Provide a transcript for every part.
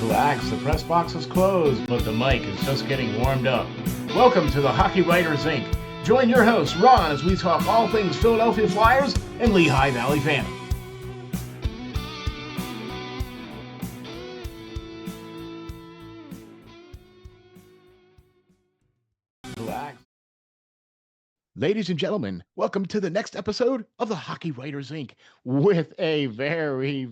Relax, the press box is closed, but the mic is just getting warmed up. Welcome to the Hockey Writers Inc. Join your host, Ron, as we talk all things Philadelphia Flyers and Lehigh Valley fandom. Relax. Ladies and gentlemen, welcome to the next episode of the Hockey Writers Inc. with a very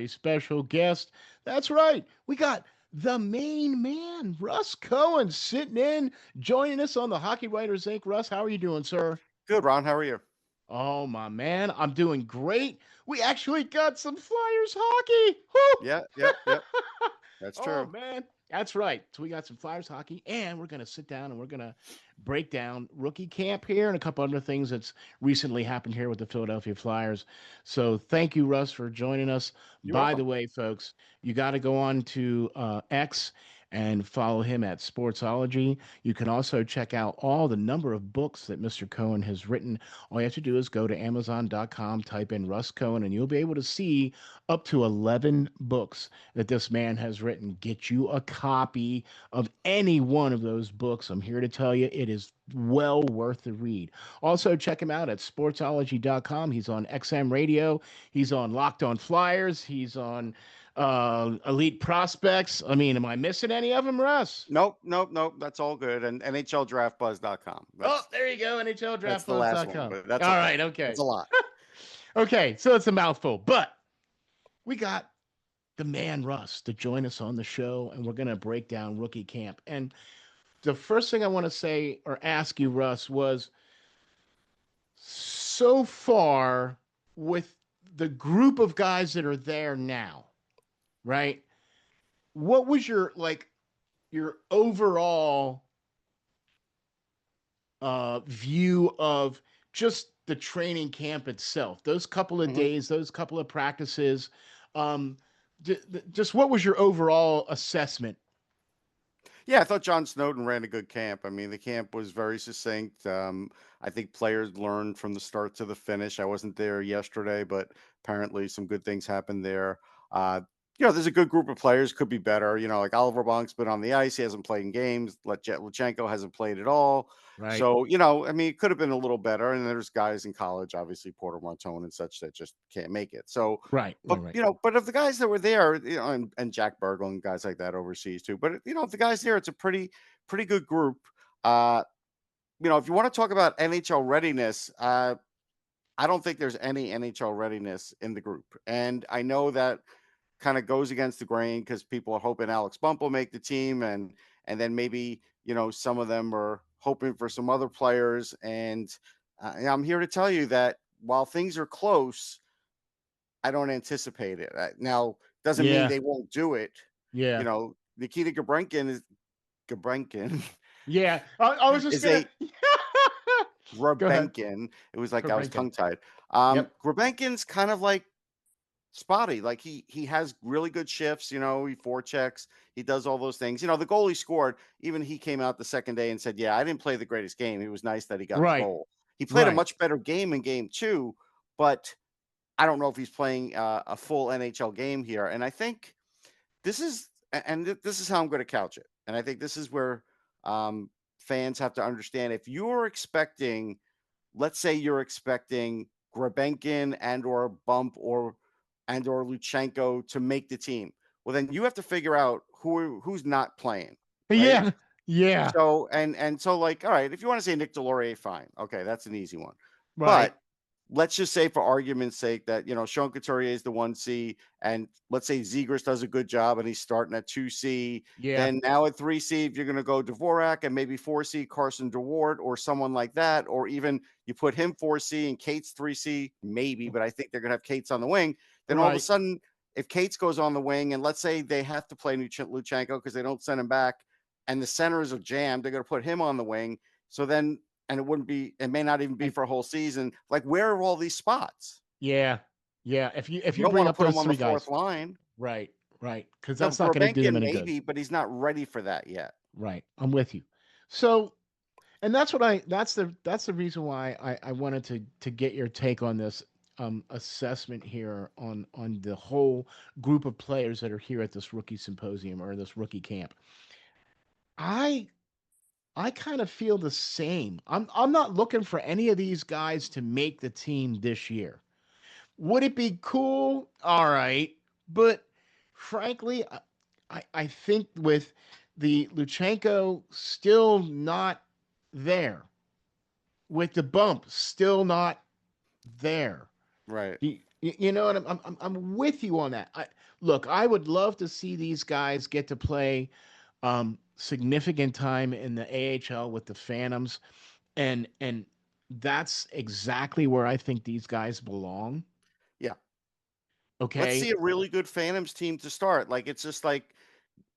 special guest. That's right, we got the main man, Russ Cohen, sitting in, joining us on the Hockey Writers Inc. Russ, how are you doing, sir? Good, Ron. How are you? Oh, my man, I'm doing great. We actually got some Flyers hockey. Woo! Yep. That's Oh true. man, that's right. So we got some Flyers hockey, and we're gonna sit down and we're gonna break down rookie camp here and a couple other things that's recently happened here with the Philadelphia Flyers. So thank you, Russ, for joining us. You're By the welcome. way, folks, you got to go on to X and follow him at Sportsology. You can also check out all the number of books that Mr. Cohen has written. All you have to do is go to Amazon.com, type in Russ Cohen, and you'll be able to see up to 11 books that this man has written. Get you a copy of any one of those books. I'm here to tell you it is well worth the read. Also, check him out at sportsology.com. He's on XM Radio. He's on Locked on Flyers. He's on Elite Prospects. I mean, am I missing any of them, Russ? Nope. That's all good. And NHLDraftBuzz.com. Oh, That's there you go. that's the last one, NHLDraftBuzz.com. but that's All okay. right, okay. It's a lot. Okay, so it's a mouthful, but we got the man Russ to join us on the show, and we're going to break down rookie camp. And the first thing I want to say or ask you, Russ, was so far with the group of guys that are there now, right? What was your overall view of just the training camp itself? Those couple of hmm days, those couple of practices, um, just what was your overall assessment? Yeah, I thought John Snowden ran a good camp. I mean, the camp was very succinct. I think players learned from the start to the finish. I wasn't there yesterday, but apparently some good things happened there. Uh, there's a good group of players, could be better. Like Oliver Bonk's been on the ice. He hasn't played in games. Luchenko hasn't played at all. Right. So, I mean, it could have been a little better. And there's guys in college, obviously Porter Martone and such, that just can't make it. So, Right. but Right. but of the guys that were there, and Jack Burgle and guys like that overseas too. But of the guys there, it's a pretty good group. If you want to talk about NHL readiness, I don't think there's any NHL readiness in the group, and I know that kind of goes against the grain because people are hoping Alex Bump will make the team, and then maybe some of them are hoping for some other players, and I'm here to tell you that while things are close, I don't anticipate it. Now, doesn't mean Yeah. they won't do it. Yeah. Nikita Gabrenkin Yeah. I was just is gonna. a Go ahead. Grabenkin. It was like I was Brinken. tongue tied. Yep. Grabenkin's kind of like spotty. Like he has really good shifts. He forechecks. He does all those things. The goal he scored. Even he came out the second day and said, "Yeah, I didn't play the greatest game. It was nice that he got the Right. goal. He played a Right. much better game in game two, but I don't know if he's playing a full NHL game here. And I think this is how I'm going to couch it. And I think this is where fans have to understand. If you're expecting, let's say you're expecting Grabenkin or Bump or Luchenko to make the team, well, then you have to figure out who's not playing, right? Yeah. Yeah. So so like, all right, if you want to say Nick Delorier, fine, okay, that's an easy one. Right. But let's just say, for argument's sake, that Sean Couturier is the 1C, and let's say Zegras does a good job and he's starting at 2C. Yeah. Then now at 3C, if you're going to go Dvorak, and maybe 4C Carson DeWart or someone like that, or even you put him 4C and Cates 3C, maybe, but I think they're going to have Cates on the wing. Then all of a Right. sudden, if Cates goes on the wing, and let's say they have to play Luchenko because they don't send him back, and the centers are jammed, they're going to put him on the wing. So then, and it may not even be for a whole season. Like, where are all these spots? Yeah. Yeah. If You you don't bring want to up put him those on the three guys. fourth line. Right. Right. Because that's not going to do them Gurbenkin any good. maybe, but he's not ready for that yet. Right. I'm with you. So, and that's the reason why I wanted to get your take on this. assessment here on the whole group of players that are here at this rookie symposium or this rookie camp. I I kind of feel the same. I'm not looking for any of these guys to make the team this year. Would it be cool? All right, but frankly, I think with the Luchenko still not there, with the bump still not there. Right. You know what I'm with you on that. Look, I would love to see these guys get to play significant time in the AHL with the Phantoms, and that's exactly where I think these guys belong. Yeah. Let's Okay. see a really good Phantoms team to start. Like, it's just like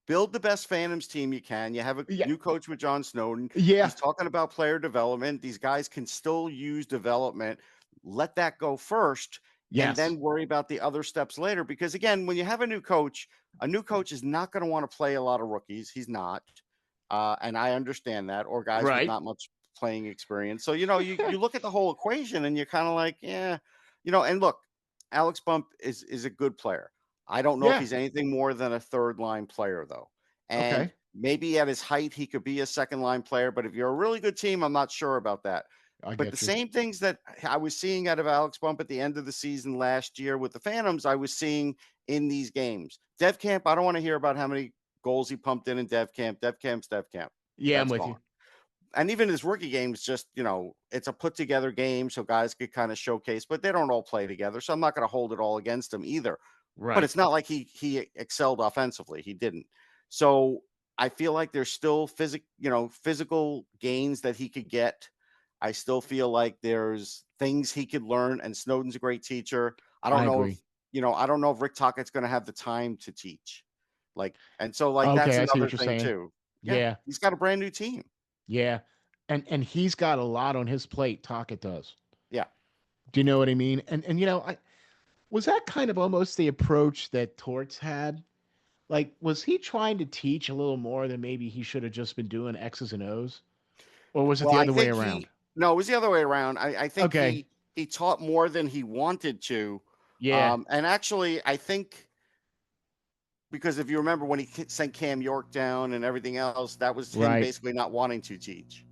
build the best Phantoms team you can. You have a Yeah. new coach with John Snowden. Yeah. He's talking about player development. These guys can still use development. Let that go first and Yes. then worry about the other steps later. Because again, when you have a new coach is not going to want to play a lot of rookies. He's not. And I understand that, or guys with Right. not much playing experience. So, you look at the whole equation and you're kind of like, yeah, and look, Alex Bump is a good player. I don't know if Yeah. he's anything more than a third line player, though. And Okay. maybe at his height, he could be a second line player. But if you're a really good team, I'm not sure about that. I But the get you. same things that I was seeing out of Alex Bump at the end of the season last year with the Phantoms, I was seeing in these games. Dev Camp, I don't want to hear about how many goals he pumped in Dev Camp. Dev Camp's Dev Camp. Yeah, I'm That's with you. gone. And even his rookie games, just, it's a put together game so guys could kind of showcase, but they don't all play together. So I'm not going to hold it all against him either. But Right. it's not like he excelled offensively. He didn't. So I feel like there's still physical gains that he could get. I still feel like there's things he could learn, and Snowden's a great teacher. I don't I know if agree. I don't know if Rick Tockett's going to have the time to teach. And so that's Okay, I see another what you're thing saying. too. Yeah, Yeah. he's got a brand new team. Yeah. And he's got a lot on his plate, Talkett does. Yeah. Do you know what I mean? And I was that kind of almost the approach that Torts had? Like, was he trying to teach a little more than maybe he should have just been doing X's and O's? Or was it Well, the I other way think around? no, it was the other way around. I think Okay. he taught more than he wanted to. Yeah. And actually, I think because if you remember when he sent Cam York down and everything else, that was him Right. basically not wanting to teach.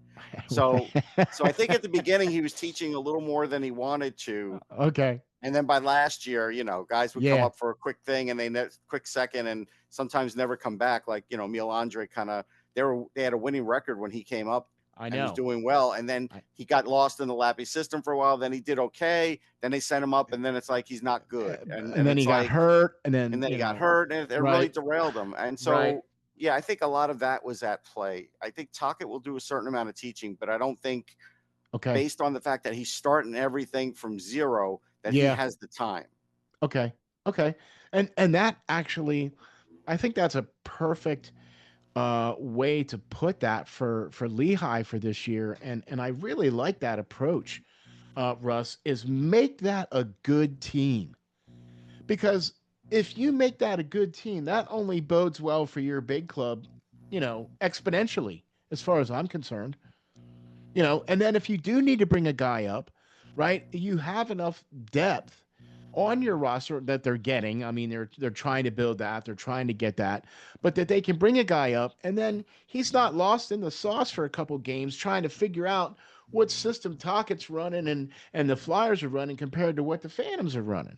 So I think at the beginning he was teaching a little more than he wanted to. Okay. And then by last year, guys would come Yeah, up for a quick thing and quick second and sometimes never come back. Like, Neil Andre they had a winning record when he came up I and was know. doing well. And then I, he got lost in the Lappy system for a while. Then he did okay. Then they sent him up and then it's like he's not good. and And then he it's got like, hurt, and and then then he got hurt and it really right, derailed him. And right. so, yeah, I think a lot of that was at play. I think Tockett will do a certain amount of teaching, but I don't think Okay. based on the fact that he's starting everything from zero, that he Yeah. has the time. Okay. Okay. And that actually, I think that's a perfect way to put that for Lehigh for this year, and I really like that approach. Russ, is make that a good team, because if you make that a good team, that only bodes well for your big club, exponentially, as far as I'm concerned. And then if you do need to bring a guy up, right, you have enough depth on your roster that they're getting. I mean, they're trying to build that, they're trying to get that, but that they can bring a guy up, and then he's not lost in the sauce for a couple games trying to figure out what system Tockett's running and the Flyers are running compared to what the Phantoms are running.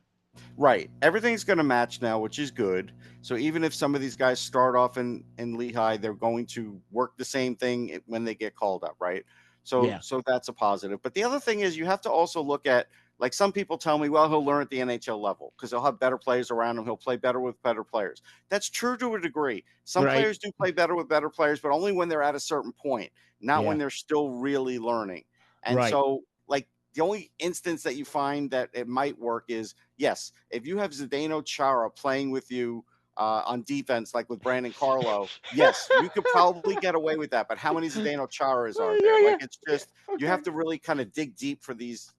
Right. Everything's going to match now, which is good. So even if some of these guys start off in Lehigh, they're going to work the same thing when they get called up, right? So Yeah, so that's a positive. But the other thing is you have to also look at, like, some people tell me, well, he'll learn at the NHL level because he'll have better players around him. He'll play better with better players. That's true to a degree. Some right. players do play better with better players, but only when they're at a certain point, not when Yeah, they're still really learning. And right. so, like, the only instance that you find that it might work is, yes, if you have Zdeno Chara playing with you on defense, like with Brandon Carlo, yes, you could probably get away with that. But how many Zdeno Charas are there? Yeah, Like, yeah. it's just you have Okay. to really kind of dig deep for these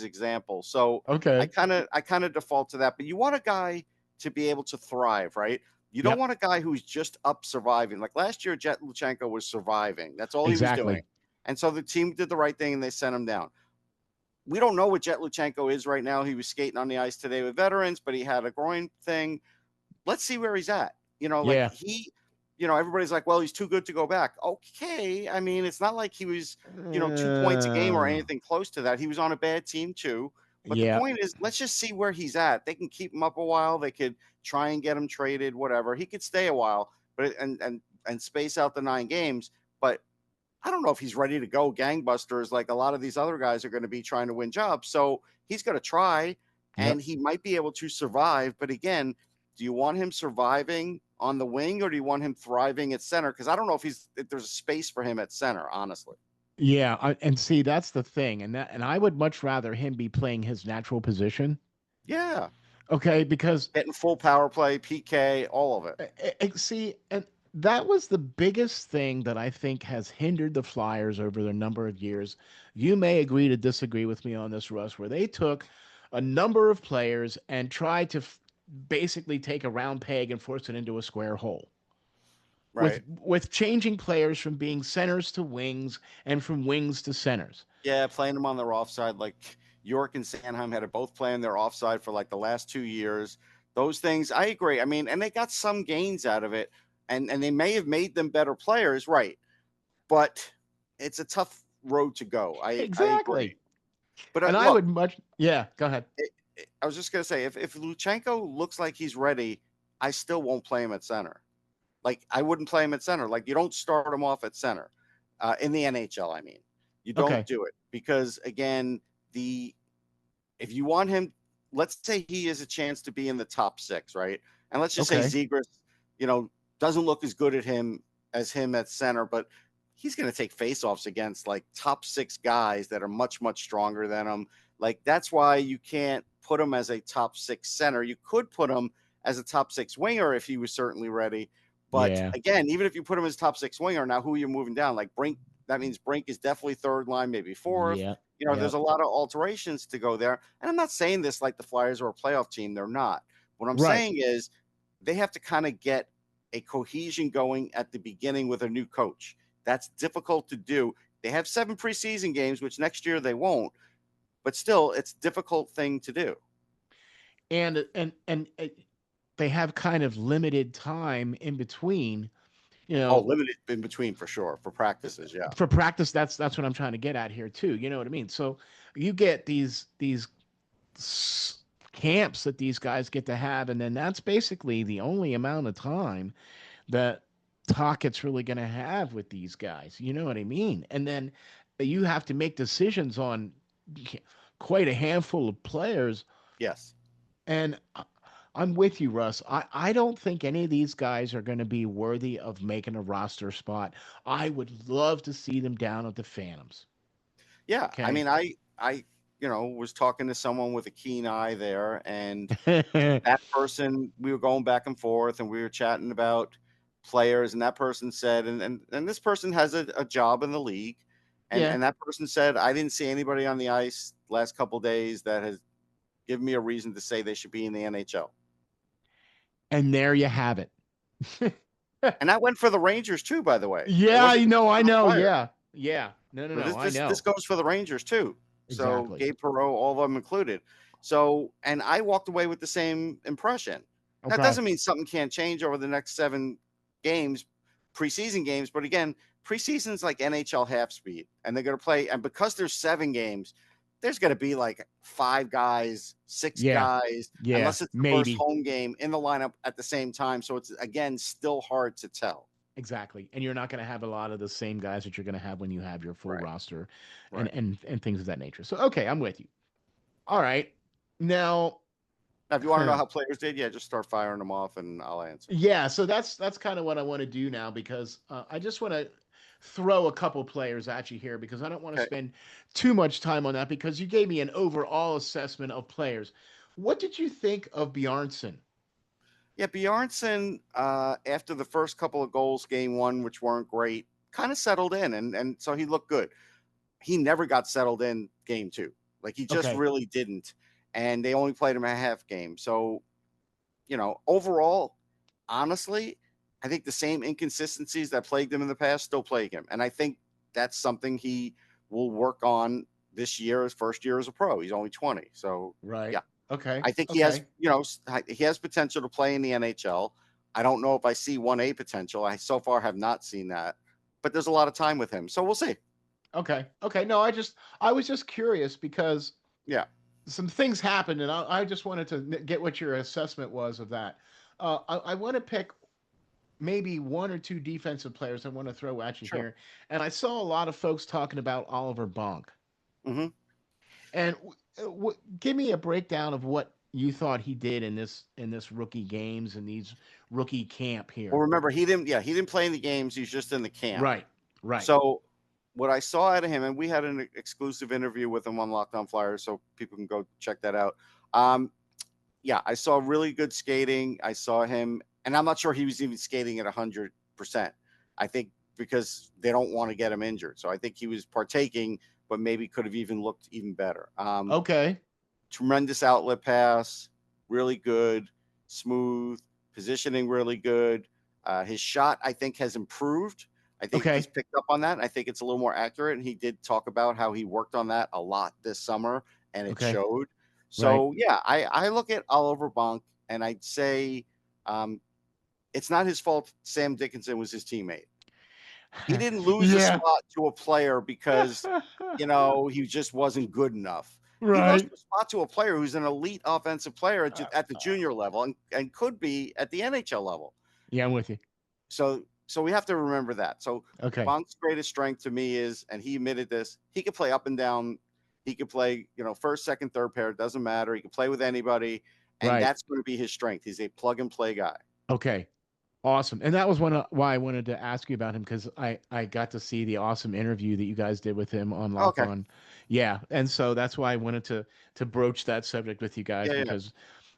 examples. So I Okay. kind of I kind of default to that. But you want a guy to be able to thrive, right? You don't Yep. want a guy who's just up surviving. Like last year, Jet Luchenko was surviving. That's all he was doing. Exactly. And so the team did the right thing and they sent him down. we don't know what Jet Luchenko is right now. He was skating on the ice today with veterans, but he had a groin thing. Let's see where he's at. Like Yeah. everybody's like, well, he's too good to go back. Okay. I mean, it's not like he was, 2 points a game or Uh, anything close to that. He was on a bad team too. But the yeah. point is, let's just see where he's at. They can keep him up a while. They could try and get him traded, whatever. He could stay a while, but and space out the 9 games. But I don't know if he's ready to go gangbusters like a lot of these other guys are going to be trying to win jobs. So he's going to try, and Yep. he might be able to survive. But again, do you want him surviving on the wing or do you want him thriving at center? Because I don't know if there's a space for him at center, honestly. Yeah, and see that's the thing, and I would much rather him be playing his natural position. Yeah. Okay, because Getting full power play, PK, all of it. see, and that was the biggest thing that I think has hindered the Flyers over the number of years. You may agree to disagree with me on this, Russ, where they took a number of players and tried to basically take a round peg and force it into a square hole. Right. With changing players from being centers to wings and from wings to centers. Yeah, playing them on their offside. Like York and Sanheim had to both play on their offside for like the last 2 years. Those things, I agree. I mean, and they got some gains out of it, and they may have made them better players, right? But it's a tough road to go. I agree. Exactly. But And I look, would much, yeah, go ahead. I was just gonna say, if Luchenko looks like he's ready, I still won't play him at center. Like I wouldn't play him at center. Like you don't start him off at center in the NHL. I mean, you don't Okay. do it because again, if you want him, let's say he has a chance to be in the top 6, right? And let's just say Okay. Zegras, doesn't look as good at him as him at center, but he's going to take faceoffs against like top 6 guys that are much, much stronger than him. Like that's why you can't put him as a top 6 center. You could put him as a top 6 winger if he was certainly ready. But Yeah. again, even if you put him as top 6 winger, now who are you moving down? Like Brink, that means Brink is definitely third line, maybe fourth. Yeah. There's Yep. a lot of alterations to go there. And I'm not saying this like the Flyers are a playoff team. They're not. What I'm Right. saying is they have to kind of get a cohesion going at the beginning with a new coach. That's difficult to do. They have 7 preseason games, which next year they won't, but still, it's a difficult thing to do. And they have kind of limited time in between, you Oh, know, limited in between for sure for practices. Yeah. for practice. That's what I'm trying to get at here too. You know what I mean? So you get these camps that these guys get to have, and then that's basically the only amount of time that Tockett's really going to have with these guys. You know what I mean? And then you have to make decisions on quite a handful of players. Yes. And I'm with you, Russ. I don't think any of these guys are going to be worthy of making a roster spot. I would love to see them down at the Phantoms. Yeah. I Okay. mean, I was talking to someone with a keen eye there, and that person, we were going back and forth and we were chatting about players, and that person said, and this person has a job in the league, Yeah. and that person said, I didn't see anybody on the ice last couple of days that has given me a reason to say they should be in the NHL. And there you have it. And that went for the Rangers too, by the way. It Yeah, wasn't you just know, I for the know. Flyers. Yeah. Yeah. No, no, So no. this I this this know. goes for the Rangers too. So Exactly. Gabe Perreault, all of them included. So, and I walked away with the same impression. That Okay. doesn't mean something can't change over the next 7 games, preseason games. But again, preseason's like NHL half speed, and they're going to play. And because there's 7 games, there's going to be like 5 guys, 6 Yeah. guys, Yeah. unless it's the first Maybe. home game in the lineup at the same time. So it's again still hard to tell. Exactly. And you're not going to have a lot of the same guys that you're going to have when you have your full Right. roster Right. and things of that nature. So okay, I'm with you. All right. Now, Now, if you want to know how players did, yeah, just start firing them off, and I'll answer. yeah, so that's kind of what I want to do now because I just want to throw a couple players at you here because I don't want to Okay. spend too much time on that because you gave me an overall assessment of players. What did you think of Bjarnson? Yeah, Bjornsson, after the first couple of goals, game 1, which weren't great, kind of settled in, and so he looked good. He never got settled in game 2. Like he just Okay. really didn't, and they only played him a half game. So, overall, honestly, I think the same inconsistencies that plagued him in the past still plague him, and I think that's something he will work on this year, his first year as a pro. He's only 20. So, Right. yeah, Okay. I think he has, Okay. he has potential to play in the NHL. I don't know if I see 1A potential. I so far have not seen that, but there's a lot of time with him. So we'll see. Okay. Okay. No, I was just curious because Yeah, some things happened, and I just wanted to get what your assessment was of that. I want to pick maybe one or two defensive players I want to throw at you sure. here, and I saw a lot of folks talking about Oliver Bonk. Hmm. And give me a breakdown of what you thought he did in this rookie games and these rookie camp Well, here. remember, he didn't, yeah, he didn't play in the games. He's just in the camp. Right. Right. So what I saw out of him, and we had an exclusive interview with him on Locked On Flyers, so people can go check that out. Um, yeah, I saw really good skating. I saw him, and I'm not sure he was even skating at 100%. I think because they don't want to get him injured. So I think he was partaking, but maybe could have even looked even better. Okay. Tremendous outlet pass, really good, smooth, positioning really good. His shot, I think, has improved. I think he's Okay. picked up on that. I think it's a little more accurate. And he did talk about how he worked on that a lot this summer, and it Okay. showed. Right. So, yeah, I look at Oliver Bonk, and I'd say it's not his fault Sam Dickinson was his teammate. He didn't lose a Yeah. spot to a player because, he just wasn't good enough. He lost Right. a spot to a player who's an elite offensive player at the junior level and could be at the NHL level. Yeah, I'm with you. So we have to remember that. So Okay. Bonk's greatest strength to me is, and he admitted this, he could play up and down. He could play, first, second, third pair. It doesn't matter. He can play with anybody, and Right. that's going to be his strength. He's a plug and play guy. Okay. Awesome. And that was why I wanted to ask you about him because I got to see the awesome interview that you guys did with him on Locked Okay. On. Yeah. And so that's why I wanted to broach that subject with you guys Yeah, yeah, because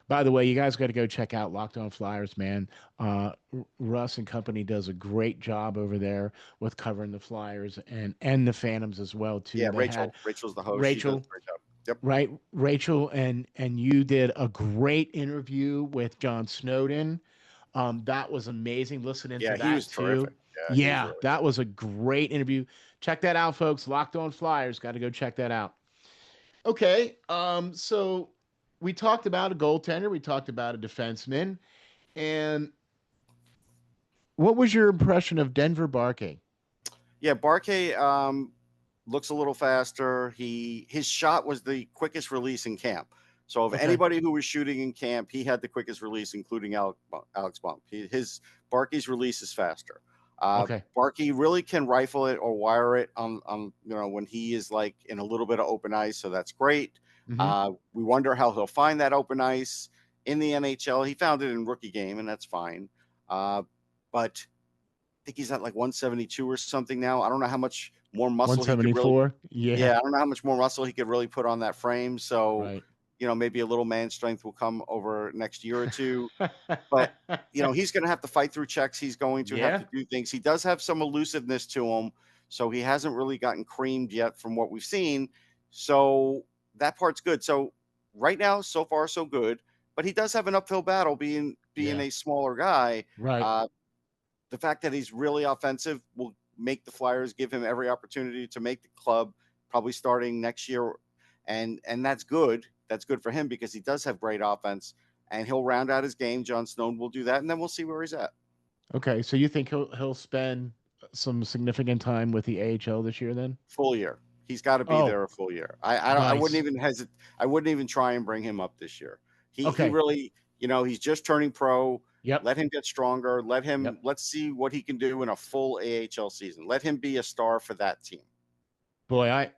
by the way, you guys got to go check out Locked On Flyers, man. Russ and company does a great job over there with covering the Flyers and the Phantoms as well too. yeah. They had Rachel's the host. She does Rachel, a great job. Yep. right? Rachel and you did a great interview with John Snowden. That was amazing listening to Yeah, he that was too. terrific. Yeah, he was Yeah, really that was a great interview. Check that out, folks. Locked On Flyers. Got to go check that out. Okay. So we talked about a goaltender, we talked about a defenseman, and what was your impression of Denver Barkey? Yeah, Barkay looks a little faster. His shot was the quickest release in camp. So of Okay. anybody who was shooting in camp, he had the quickest release, including Alex Bump. His Barkey's release is faster. Okay. Barkey really can rifle it or wire it on when he is like in a little bit of open ice. So that's great. Mm-hmm. We wonder how he'll find that open ice in the NHL. He found it in rookie game, and that's fine. But I think he's at like 172 or something now. I don't know how much more muscle he could really. 174. Yeah. Yeah, I don't know how much more muscle he could really put on that frame. So, Right. maybe a little man strength will come over next year or two. But he's going to have to fight through checks. He's going to have Yeah. to do things. He does have some elusiveness to him, so he hasn't really gotten creamed yet from what we've seen. So that part's good. So right now, so far so good. But he does have an uphill battle being Yeah. a smaller guy. Right. The fact that he's really offensive will make the Flyers give him every opportunity to make the club, probably starting next year, and that's good. That's good for him because he does have great offense, and he'll round out his game. John Snowden will do that, and then we'll see where he's at. Okay. So you think he'll spend some significant time with the AHL this year then? Full year. He's got to be Oh, there a full year. I wouldn't nice. even hesitate. I wouldn't even try and bring him up this year. He Okay. really, he's just turning pro. Yep. Let him get stronger. Yep. Let's see what he can do in a full AHL season. Let him be a star for that team. Boy,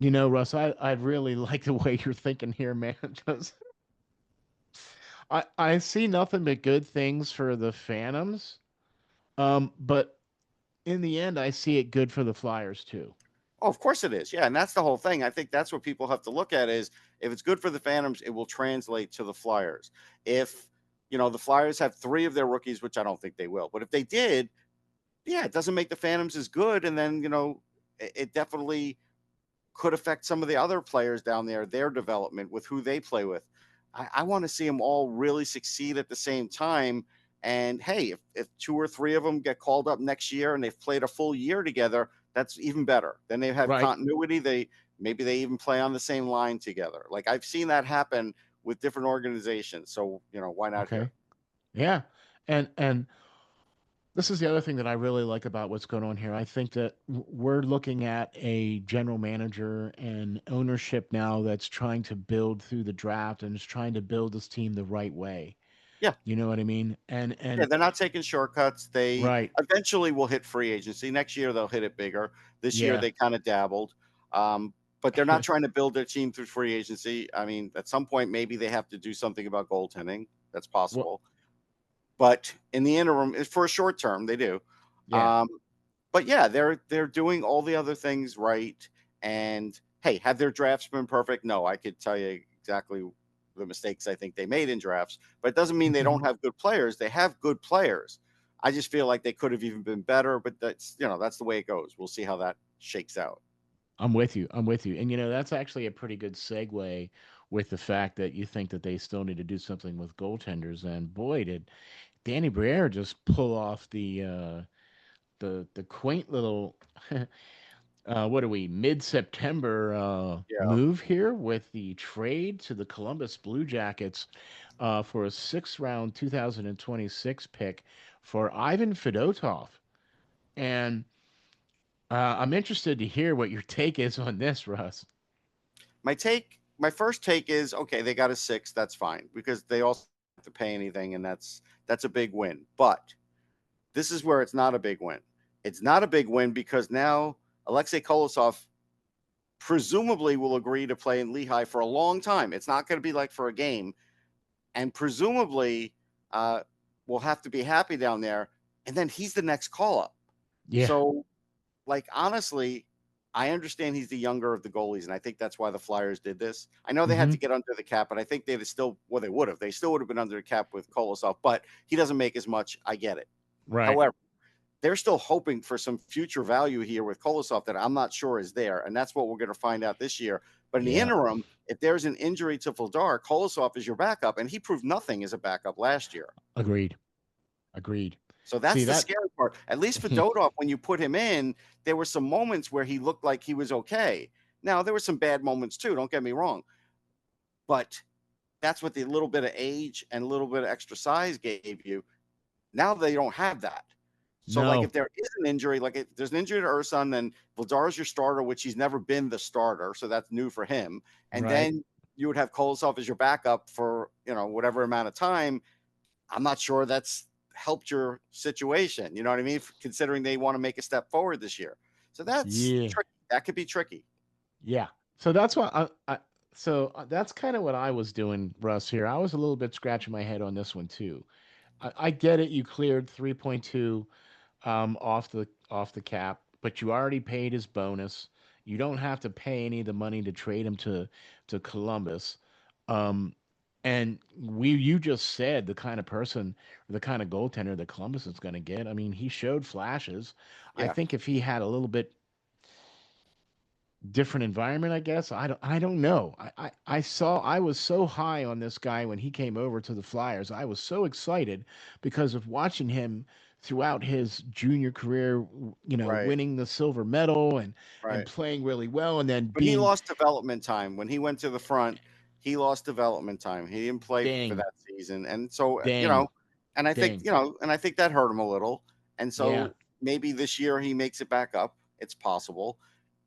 Russ, I really like the way you're thinking here, man. Because I see nothing but good things for the Phantoms. But in the end, I see it good for the Flyers too. Oh, of course it is. Yeah, and that's the whole thing. I think that's what people have to look at is if it's good for the Phantoms, it will translate to the Flyers. If, the Flyers have 3 of their rookies, which I don't think they will, but if they did, yeah, it doesn't make the Phantoms as good. And then, it definitely could affect some of the other players down there, their development with who they play with. I want to see them all really succeed at the same time. And hey, if 2 or 3 of them get called up next year and they've played a full year together, that's even better. Then they have Right. continuity. Maybe they even play on the same line together. Like I've seen that happen with different organizations. So, why not here? Okay. Yeah. And this is the other thing that I really like about what's going on here. I think that we're looking at a general manager and ownership now that's trying to build through the draft and is trying to build this team the right way. Yeah. You know what I mean? Yeah, And they're not taking shortcuts. They right. eventually will hit free agency. Next year they'll hit it bigger. This year Yeah. they kind of dabbled. But they're not trying to build their team through free agency. I mean, at some point maybe they have to do something about goaltending. That's Well, possible. But in the interim, it's for a short term, they do. yeah. Um, but yeah, they're doing all the other things right. And hey, have their drafts been perfect? No, I could tell you exactly the mistakes I think they made in drafts, but it doesn't mean they don't have good players. They have good players. I just feel like they could have even been better, but that's the way it goes. We'll see how that shakes out. I'm with you. I'm with you. And that's actually a pretty good segue with the fact that you think that they still need to do something with goaltenders. And boy, did Danny Briere just pull off the quaint little what are we, mid-September Yeah. move here with the trade to the Columbus Blue Jackets for a sixth round 2026 pick for Ivan Fedotov. And I'm interested to hear what your take is on this, Russ. My first take is okay, they got a six, that's fine because they also have to pay anything, and that's a big win. But this is where it's not a big win. It's not a big win because now Alexei Kolosov presumably will agree to play in Lehigh for a long time. It's not going to be like for a game, and presumably uh, will have to be happy down there. And then he's the next call up. Yeah. So, like honestly, I understand he's the younger of the goalies, and I think that's why the Flyers did this. I know they had Hmm. to get under the cap, but I think they'd still well they would have. They still would have been under the cap with Kolosov, but he doesn't make as much. I get it. Right. However, they're still hoping for some future value here with Kolosov that I'm not sure is there, and that's what we're going to find out this year. But in the Yeah. interim, if there's an injury to Vladar, Kolosov is your backup, and he proved nothing as a backup last year. Agreed. Agreed. So See that's the that? scary part. At least for Fedotov, when you put him in, there were some moments where he looked like he was okay. Now there were some bad moments too. Don't get me wrong, but that's what the little bit of age and a little bit of extra size gave you. Now they don't have that. So, like, if No. there is an injury, like if there's an injury to Urson, then Vladar is your starter, which he's never been the starter, so that's new for him. And Right. then you would have Kolosov as your backup for whatever amount of time. I'm not sure that's helped your situation. You know what I mean? Considering they want to make a step forward this year, so that's Yeah. tricky. That could be tricky. Yeah. So that's what that's kind of what I was doing, Russ. Here, I was a little bit scratching my head on this one too. I get it. You cleared 3.2 off the cap, but you already paid his bonus. You don't have to pay any of the money to trade him to Columbus. Um, and you just said the kind of person, the kind of goaltender that Columbus is going to get. I mean, he showed flashes. I Yeah, think if he had a little bit different environment, I guess. I don't know. I was so high on this guy when he came over to the Flyers. I was so excited because of watching him throughout his junior career, right, winning the silver medal and right. playing really well and then But he being lost development time when he went to the front. He lost development time. He didn't play for ding, that season, and so ding, and I think ding. and I think that hurt him a little. And Yeah, so maybe this year he makes it back up. It's possible.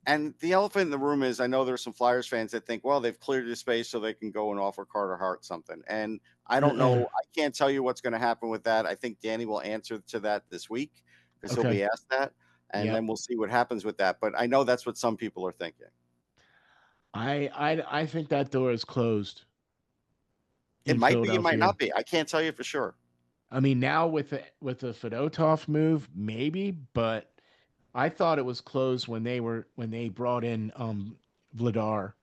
And the elephant in the room is I know there's some Flyers fans that think, well, they've cleared the space so they can go and offer Carter Hart something. And I don't uh-uh. know. I can't tell you what's going to happen with that. I think Danny will answer to that this week because he'll Okay. be asked that. And Yep. then we'll see what happens with that. But I know that's what some people are thinking. I think that door is closed It in might be, it might Philadelphia. not be. I can't tell you for sure. I mean, now with the Fedotov move, maybe, but I thought it was closed when they brought in Vladar.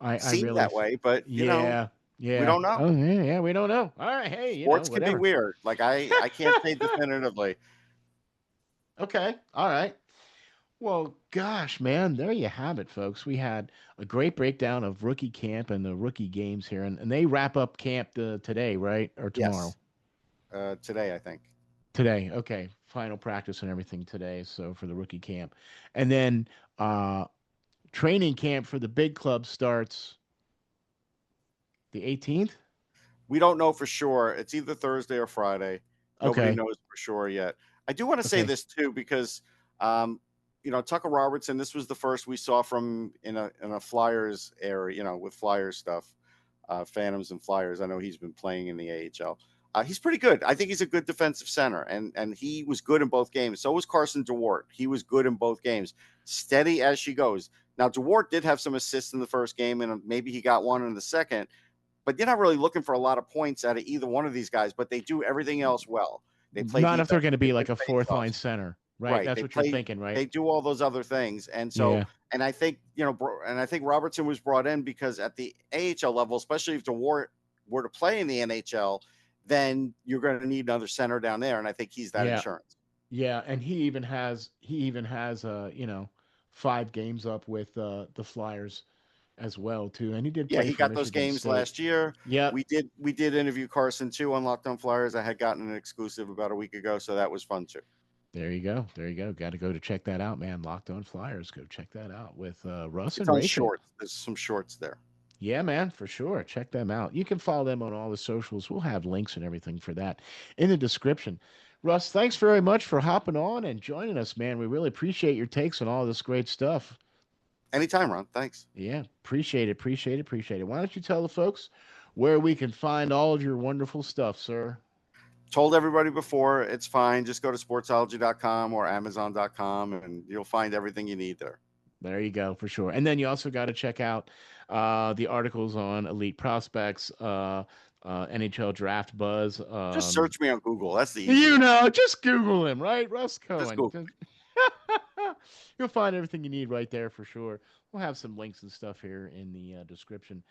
I Seemed really that way, but yeah, we yeah. don't know. Oh yeah, yeah, we don't know. All right, hey, Sports can be whatever. weird. Like I can't say definitively. Okay. All right. Well, gosh, man, there you have it, folks. We had a great breakdown of rookie camp and the rookie games here, and they wrap up camp today, right? Or tomorrow? Yes. Today, I think. Today. Okay. Final practice and everything today. So for the rookie camp. And then training camp for the big club starts the 18th. We don't know for sure. It's either Thursday or Friday. Nobody Okay. knows for sure yet. I do want to say Okay. this too because, um, Tucker Robertson. This was the first we saw from in a Flyers area. With Flyers stuff, Phantoms and Flyers. I know he's been playing in the AHL. He's pretty good. I think he's a good defensive center, and he was good in both games. So was Carson DeWart. He was good in both games. Steady as she goes. Now DeWart did have some assists in the first game, and maybe he got one in the second. But you're not really looking for a lot of points out of either one of these guys, but they do everything else well. They play Not if they're defense, going to they be play like a fourth line faceoffs, center, right? right? That's what you're thinking, right? They do all those other things, and so Yeah. and I think and I think Robertson was brought in because at the AHL level, especially if DeWart were to play in the NHL, then you're going to need another center down there, and I think he's that Yeah. insurance. Yeah, and he even has 5 games up with the Flyers as well too, and he did Yeah, play he for got those Michigan games State. last year. Yep. We did interview Carson too on Locked On Flyers. I had gotten an exclusive about a week ago, so that was fun too. There you go. There you go. Got to go to check that out, man. Locked On Flyers. Go check that out with Russ It's and on Rachel. shorts. There's some shorts there. Yeah, man, for sure. Check them out. You can follow them on all the socials. We'll have links and everything for that in the description. Russ, thanks very much for hopping on and joining us, man. We really appreciate your takes on all this great stuff. Anytime, Ron. Thanks. Yeah, appreciate it, appreciate it, appreciate it. Why don't you tell the folks where we can find all of your wonderful stuff, sir? Told everybody before, it's fine. Just go to sportsology.com or amazon.com and you'll find everything you need there. There you go, for sure. And then you also got to check out the articles on elite prospects, NHL draft buzz. Just search me on Google. That's the easy way. Just Google him, right? Russ Just Cohen. Google me. You'll find everything you need right there for sure. We'll have some links and stuff here in the description.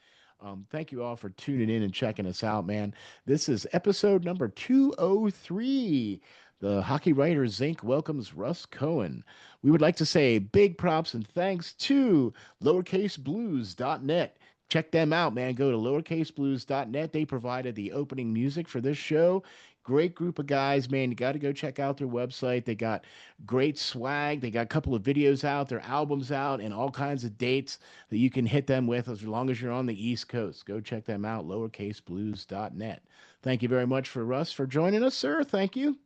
Thank you all for tuning in and checking us out, man. This is episode number 203. The Hockey Writers Inc. welcomes Russ Cohen. We would like to say big props and thanks to lowercaseblues.net. Check them out, man. Go to lowercaseblues.net. They provided the opening music for this show. Great group of guys, man. You got to go check out their website. They got great swag. They got a couple of videos out, their albums out, and all kinds of dates that you can hit them with as long as you're on the East Coast. Go check them out, lowercaseblues.net. Thank you very much for Russ for joining us, sir. Thank you.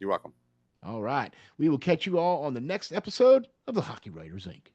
You're welcome. All right. We will catch you all on the next episode of the Hockey Writers Inc.